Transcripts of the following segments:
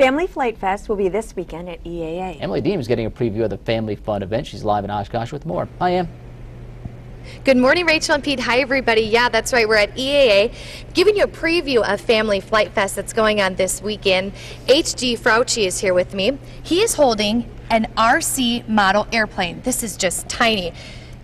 Family Flight Fest will be this weekend at EAA. Emily Deem is getting a preview of the Family Fun event. She's live in Oshkosh with more. Hi, Em. Good morning, Rachel and Pete. Hi, everybody. Yeah, that's right. We're at EAA giving you a preview of Family Flight Fest that's going on this weekend. GDW8FRI is here with me. He is holding an RC model airplane. This is just tiny.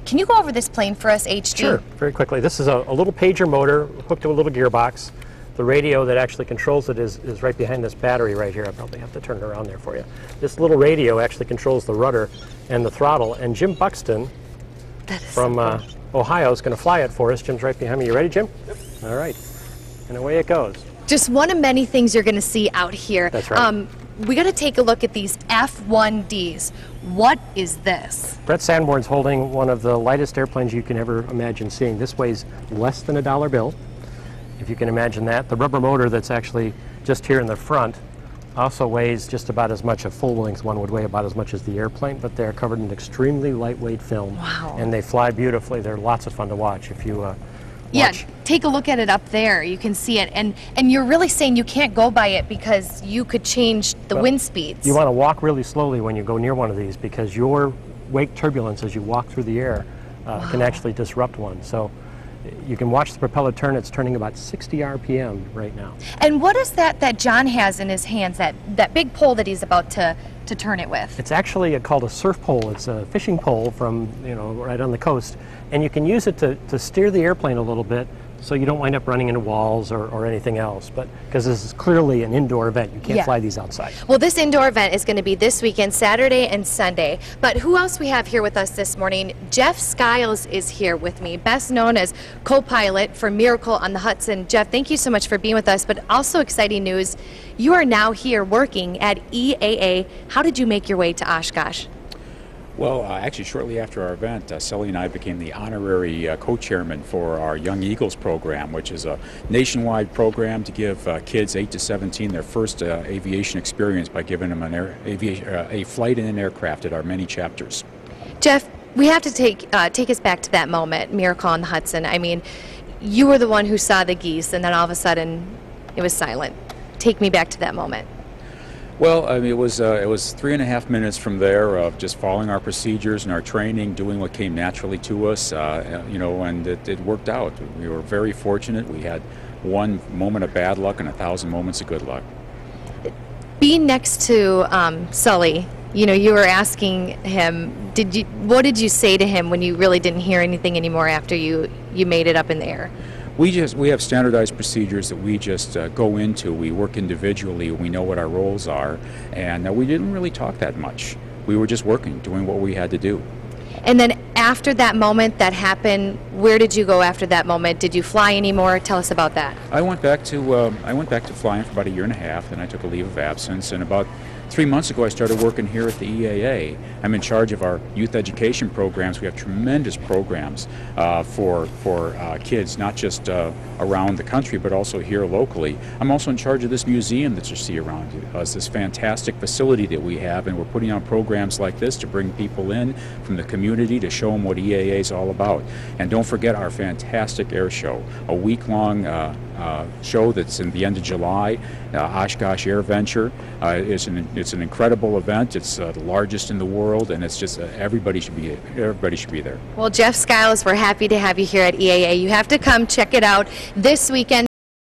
Can you go over this plane for us, HG? Sure, very quickly. This is a little pager motor hooked to a little gearbox. The radio that actually controls it is right behind this battery right here. I probably have to turn it around there for you. This little radio actually controls the rudder and the throttle, and Jim Buxton from Ohio is going to fly it for us. Jim's right behind me. You ready, Jim? Yep. All right. And away it goes. Just one of many things you're going to see out here. That's right. We got to take a look at these F1Ds. What is this? Brett Sanborn's holding one of the lightest airplanes you can ever imagine seeing. This weighs less than $1 bill, if you can imagine that. The rubber motor that's actually just here in the front also weighs just about as much. A full-length one would weigh about as much as the airplane, but they're covered in extremely lightweight film. Wow. And they fly beautifully. They're lots of fun to watch if you Yeah, take a look at it up there. You can see it, and you're really saying you can't go by it because you could change the wind speeds. You want to walk really slowly when you go near one of these because your wake turbulence as you walk through the air can actually disrupt one. So you can watch the propeller turn. It's turning about 60 RPM right now. And what is that John has in his hands, that big pole that he's about to turn it with? It's actually called a surf pole. It's a fishing pole from, right on the coast. And you can use it to steer the airplane a little bit so you don't wind up running into walls or anything else. But because this is clearly an indoor event, you can't fly these outside. Well, this indoor event is going to be this weekend, Saturday and Sunday. But who else we have here with us this morning? Jeff Skiles is here with me, best known as co-pilot for Miracle on the Hudson. Jeff, thank you so much for being with us. But also exciting news, you are now here working at EAA. How did you make your way to Oshkosh? Well, actually, shortly after our event, Sully and I became the honorary co-chairman for our Young Eagles program, which is a nationwide program to give kids 8 to 17 their first aviation experience by giving them a flight in an aircraft at our many chapters. Jeff, we have to take us back to that moment, Miracle on the Hudson. I mean, you were the one who saw the geese, and then all of a sudden, it was silent. Take me back to that moment. Well, I mean, it was 3.5 minutes from there of just following our procedures and our training, doing what came naturally to us, and it worked out. We were very fortunate. We had one moment of bad luck and 1,000 moments of good luck. Being next to Sully, you were asking him, what did you say to him when you really didn't hear anything anymore after you made it up in the air? We have standardized procedures that we just go into. We work individually. We know what our roles are, and we didn't really talk that much. We were just working, doing what we had to do. And then after that moment that happened, where did you go after that moment? Did you fly anymore? Tell us about that. I went back to flying for about 1.5 years, and I took a leave of absence. And about 3 months ago, I started working here at the EAA. I'm in charge of our youth education programs. We have tremendous programs for kids, not just around the country, but also here locally. I'm also in charge of this museum that you see around you. It's this fantastic facility that we have, and we're putting on programs like this to bring people in from the community to show them what EAA is all about. And don't forget our fantastic air show, a week-long show that's in the end of July. Oshkosh Air Venture. It's an incredible event. It's the largest in the world, and it's just everybody should be there. Well, Jeff Skiles, we're happy to have you here at EAA. You have to come check it out this weekend.